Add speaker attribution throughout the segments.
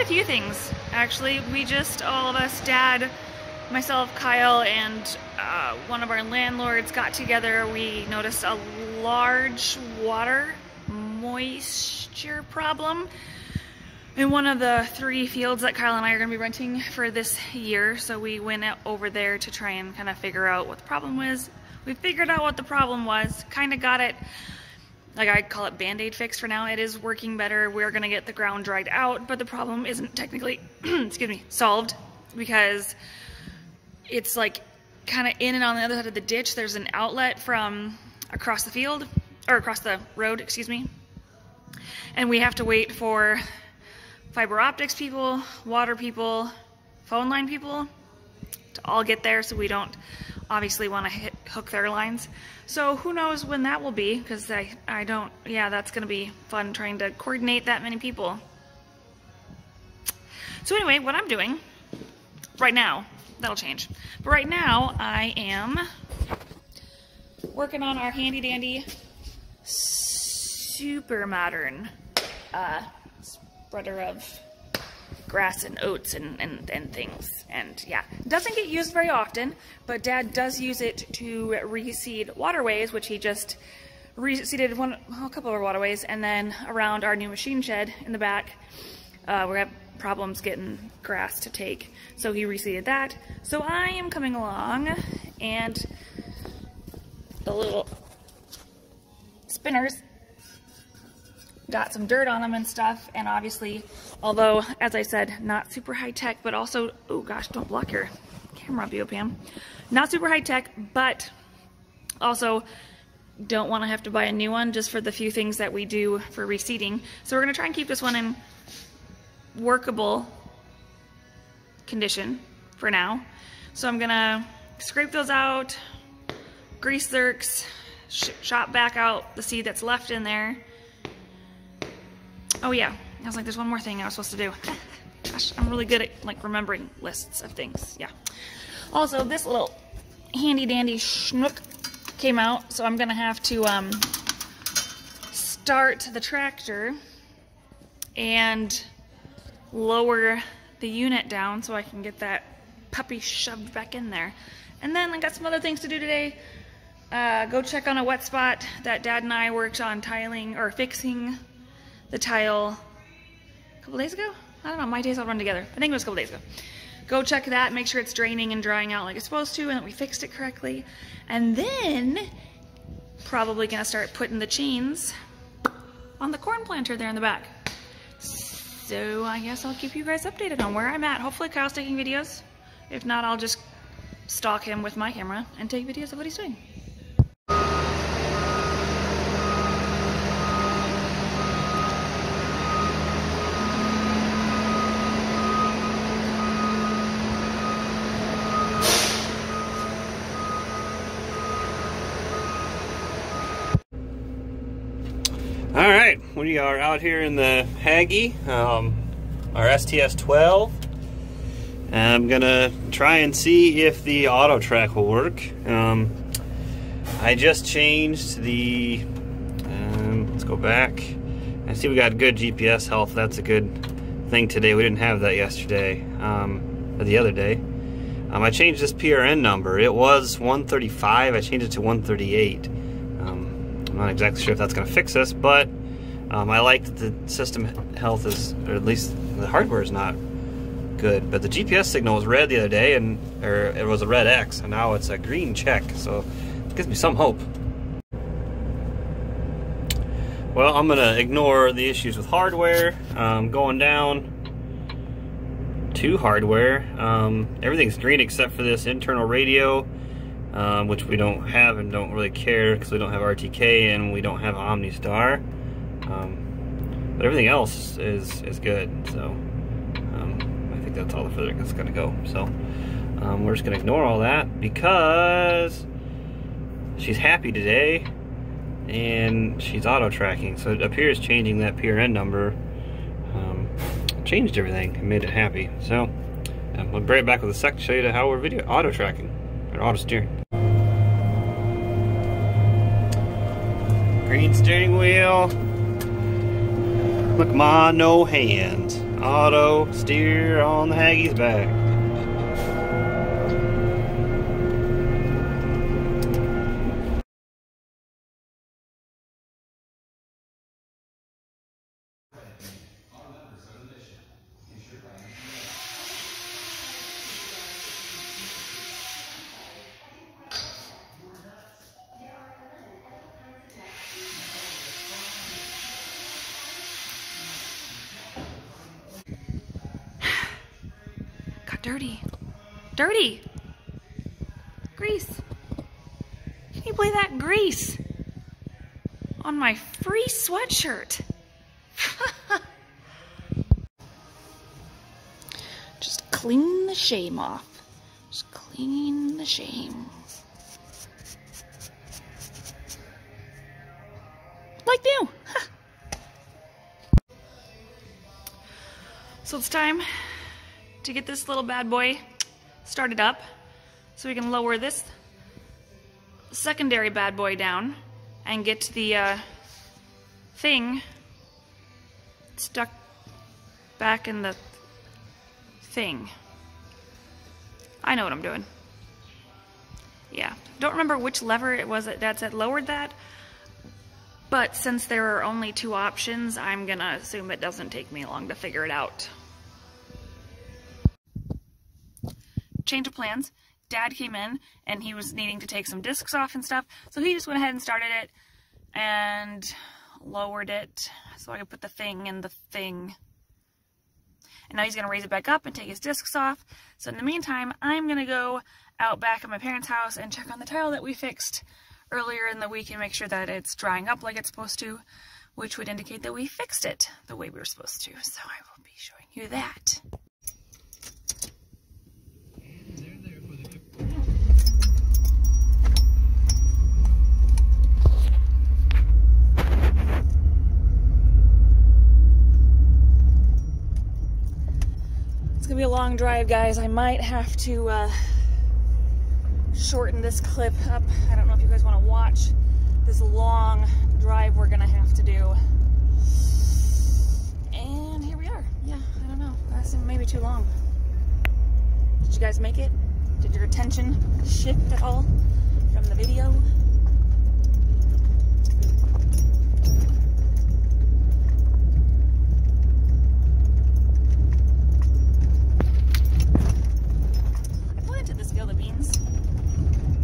Speaker 1: few things, actually. We just, all of us, Dad, myself, Kyle, and one of our landlords got together. We noticed a large water moisture problem in one of the 3 fields that Kyle and I are going to be renting for this year. So we went over there to try and kind of figure out what the problem was. We figured out what the problem was, kind of got it, like I call it Band-Aid fixed for now. It is working better. We're going to get the ground dried out, but the problem isn't technically, excuse me, solved, because it's like kind of in and on the other side of the ditch. There's an outlet from across the field, or across the road, excuse me. And we have to wait for fiber optics people, water people, phone line people to all get there, so we don't obviously want to hook their lines. So who knows when that will be, because I don't, yeah, that's going to be fun trying to coordinate that many people. So anyway, what I'm doing right now, that'll change. But right now, I am working on our handy dandy, super modern spreader of grass and oats and things. And yeah, it doesn't get used very often, but Dad does use it to reseed waterways, which he just reseeded a couple of waterways, and then around our new machine shed in the back, we have problems getting grass to take, so he reseeded that. So I am coming along, and the little spinners got some dirt on them and stuff, and obviously, although, as I said, not super high tech, but also, oh gosh, don't block your camera view, Pam. Not super high tech, but also don't want to have to buy a new one just for the few things that we do for reseeding. So we're going to try and keep this one in workable condition for now. So I'm going to scrape those out, grease zerks, chop back out the seed that's left in there. Oh yeah, I was like, there's one more thing I was supposed to do. Gosh, I'm really good at like remembering lists of things. Yeah. Also, this little handy dandy schnook came out, so I'm gonna have to start the tractor and lower the unit down so I can get that puppy shoved back in there. And then I got some other things to do today. Go check on a wet spot that Dad and I worked on tiling or fixing the tile a couple days ago. I don't know, my days all run together. I think it was a couple days ago. Go check that, make sure it's draining and drying out like it's supposed to, and that we fixed it correctly. And then probably gonna start putting the chains on the corn planter there in the back. So I guess I'll keep you guys updated on where I'm at. Hopefully Kyle's taking videos. If not, I'll just stalk him with my camera and take videos of what he's doing.
Speaker 2: Alright, we are out here in the Hagie, our STS-12. I'm gonna try and see if the auto track will work. I just changed the, let's go back. I see we got good GPS health. That's a good thing today. We didn't have that yesterday, or the other day. I changed this PRN number. It was 135, I changed it to 138. I'm not exactly sure if that's going to fix us, but I like that the system health is, or at least the hardware is not good. But the GPS signal was red the other day, or it was a red X, and now it's a green check, so it gives me some hope. Well, I'm going to ignore the issues with hardware. Going down to hardware, everything's green except for this internal radio. Which we don't have and don't really care because we don't have RTK and we don't have OmniStar. But everything else is good, so I think that's all the further it's going to go. So we're just going to ignore all that because she's happy today and she's auto tracking. So it appears changing that PRN number changed everything and made it happy. So we'll be right back with a sec to show you how we're auto tracking. Auto steering. Green steering wheel. Look, ma, no hands. auto steer on the Hagie's back.
Speaker 1: Dirty. Dirty! Grease. Can you believe that? Grease on my free sweatshirt. Just clean the shame off. Just clean the shame. Like new. So it's time to get this little bad boy started up so we can lower this secondary bad boy down and get the thing stuck back in the thing. I know what I'm doing. Yeah, don't remember which lever it was that Dad said lowered that, but since there are only two options, I'm gonna assume it doesn't take me long to figure it out. Change of plans. Dad came in and he was needing to take some discs off and stuff, so he just went ahead and started it and lowered it so I could put the thing in the thing. And now he's gonna raise it back up and take his discs off. So in the meantime, I'm gonna go out back at my parents' house and check on the tile that we fixed earlier in the week and make sure that it's drying up like it's supposed to, which would indicate that we fixed it the way we were supposed to. So I will be showing you that. It's gonna be a long drive, guys. I might have to shorten this clip up. I don't know if you guys want to watch this long drive we're gonna have to do. And here we are. Yeah, I don't know. That's maybe too long. Did you guys make it? Did your attention shift at all from the video?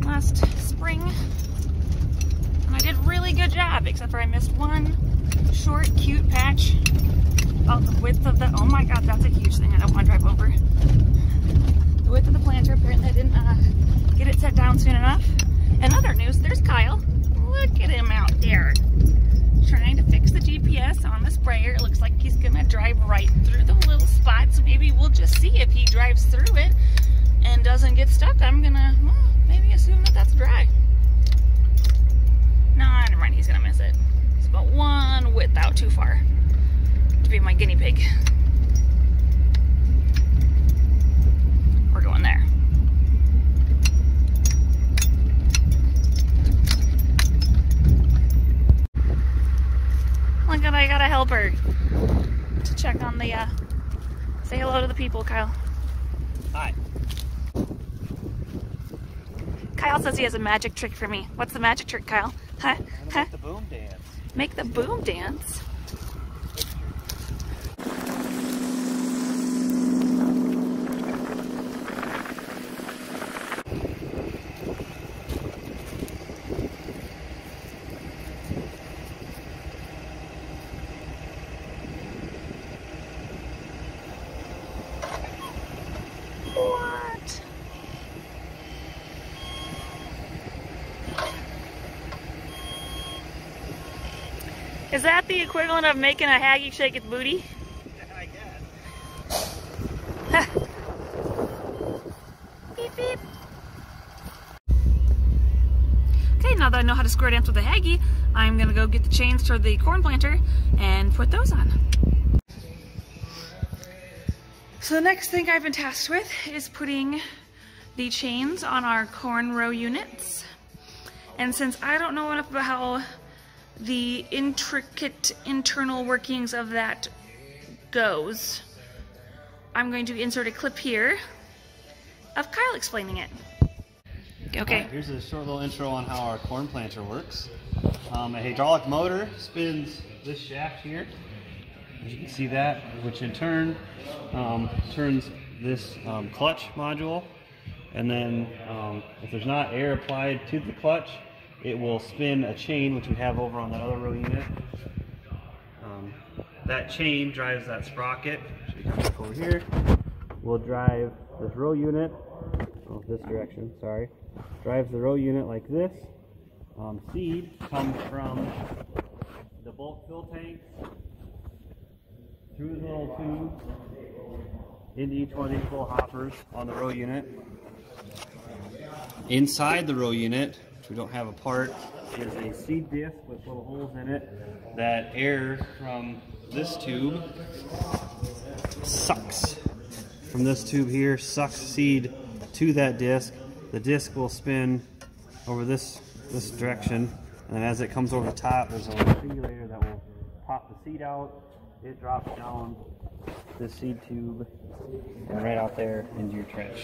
Speaker 1: Last spring, and I did a really good job, except for I missed one short, cute patch about the width of the, oh my god, that's a huge thing I don't want to drive over. The width of the planter, apparently I didn't get it set down soon enough. And other news, there's Kyle. Look at him out there, trying to fix the GPS on the sprayer. It looks like he's gonna drive right through the little spot, so maybe we'll just see if he drives through it and doesn't get stuck. I'm gonna, well, maybe assume that that's dry. No, never mind, he's gonna miss it. It's about one width out too far to be my guinea pig. We're going there. Look at, I got a helper to check on the, say hello to the people, Kyle.
Speaker 2: Hi.
Speaker 1: Kyle says he has a magic trick for me. What's the magic trick, Kyle? Huh?
Speaker 2: Make the boom dance.
Speaker 1: Make the boom dance? What? Is that the equivalent of making a Hagie shake its booty?
Speaker 2: I guess.
Speaker 1: Beep, beep. Okay, now that I know how to square dance with the Hagie, I'm gonna go get the chains for the corn planter and put those on. So the next thing I've been tasked with is putting the chains on our corn row units. And since I don't know enough about how the intricate internal workings of that goes, I'm going to insert a clip here of Kyle explaining it. Okay.
Speaker 2: Right, here's a short little intro on how our corn planter works. A hydraulic motor spins this shaft here, as you can see that, which in turn turns this clutch module, and then if there's not air applied to the clutch, it will spin a chain, which we have over on that other row unit. That chain drives that sprocket, which we have over here, will drive this row unit, this direction, sorry, drives the row unit like this. Seed comes from the bulk fill tanks through the little tubes into each one of these little hoppers on the row unit. Inside the row unit, which we don't have a part, is a seed disc with little holes in it that air from this tube sucks. From this tube here, sucks seed to that disc. The disc will spin over this direction, and then as it comes over the top, there's a little stimulator that will pop the seed out. It drops down this seed tube and right out there into your trench.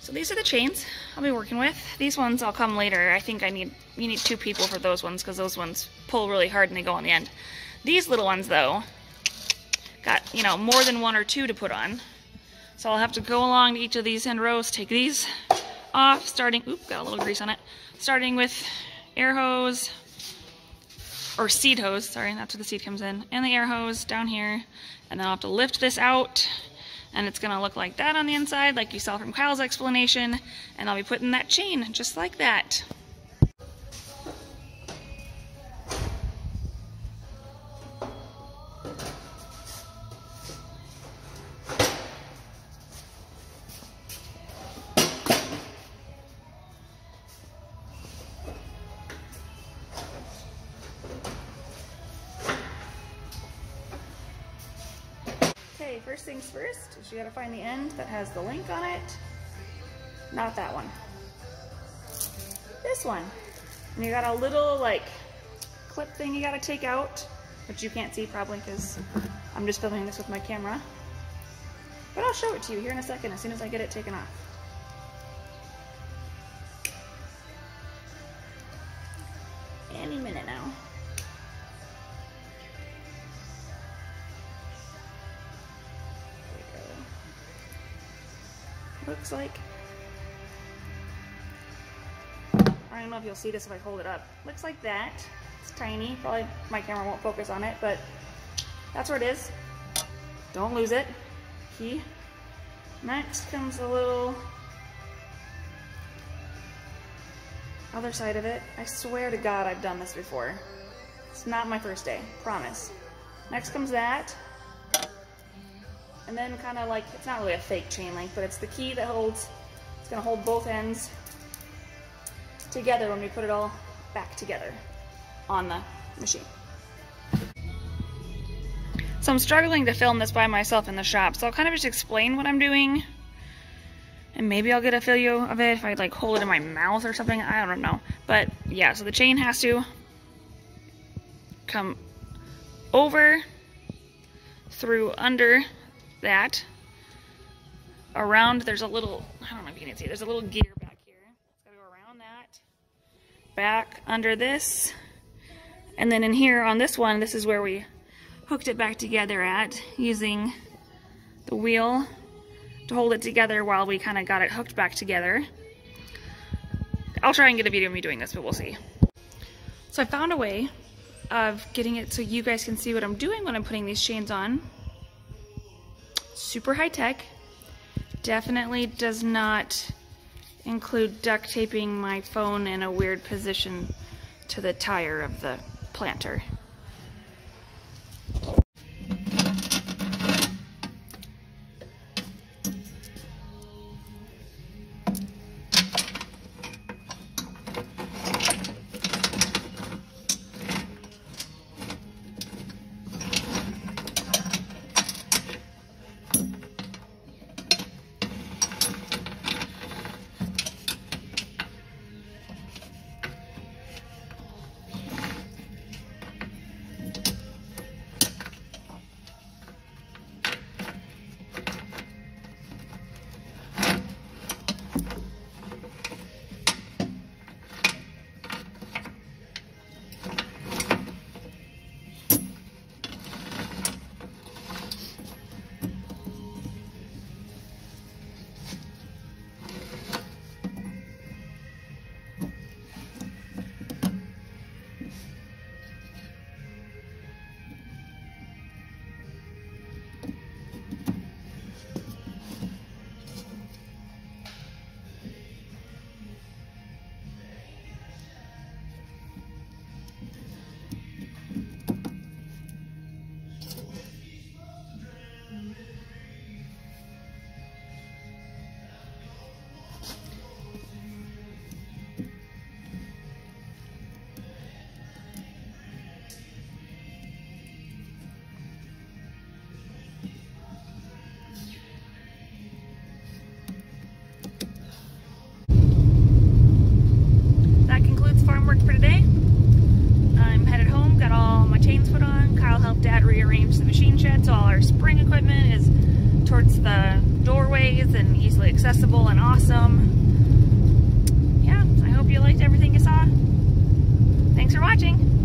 Speaker 1: So these are the chains I'll be working with. These ones I'll come later. I think you need 2 people for those ones because those ones pull really hard and they go on the end. These little ones though, got, you know, more than 1 or 2 to put on. So I'll have to go along to each of these end rows, take these off, starting, got a little grease on it, starting with air hose, or seed hose, sorry, that's where the seed comes in, and the air hose down here, and then I'll have to lift this out, and it's gonna look like that on the inside, like you saw from Kyle's explanation, and I'll be putting that chain just like that. Okay, first things first is you gotta find the end that has the link on it. Not that one. This one. And you got a little like clip thing you gotta take out, which you can't see probably because I'm just filming this with my camera. But I'll show it to you here in a second as soon as I get it taken off. Any minute now. Looks like, I don't know if you'll see this if I hold it up. Looks like that. It's tiny. Probably my camera won't focus on it, but that's where it is. Don't lose it. Key. Next comes a little other side of it. I swear to God I've done this before. It's not my first day. Promise. Next comes that. And then kind of like, it's not really a fake chain link, but it's the key that holds, it's gonna hold both ends together when we put it all back together on the machine. So I'm struggling to film this by myself in the shop, so I'll kind of just explain what I'm doing. And maybe I'll get a video of it if I like hold it in my mouth or something, I don't know. But yeah, so the chain has to come over, through, under, that around. There's a little, I don't know if you can see, there's a little gear back here. It's gotta go around that, back under this, and then in here on this one, this is where we hooked it back together at, using the wheel to hold it together while we kind of got it hooked back together. I'll try and get a video of me doing this, but we'll see. So I found a way of getting it so you guys can see what I'm doing when I'm putting these chains on. Super high tech. Definitely does not include duct taping my phone in a weird position to the tire of the planter. days and easily accessible and awesome. Yeah, I hope you liked everything you saw. Thanks for watching.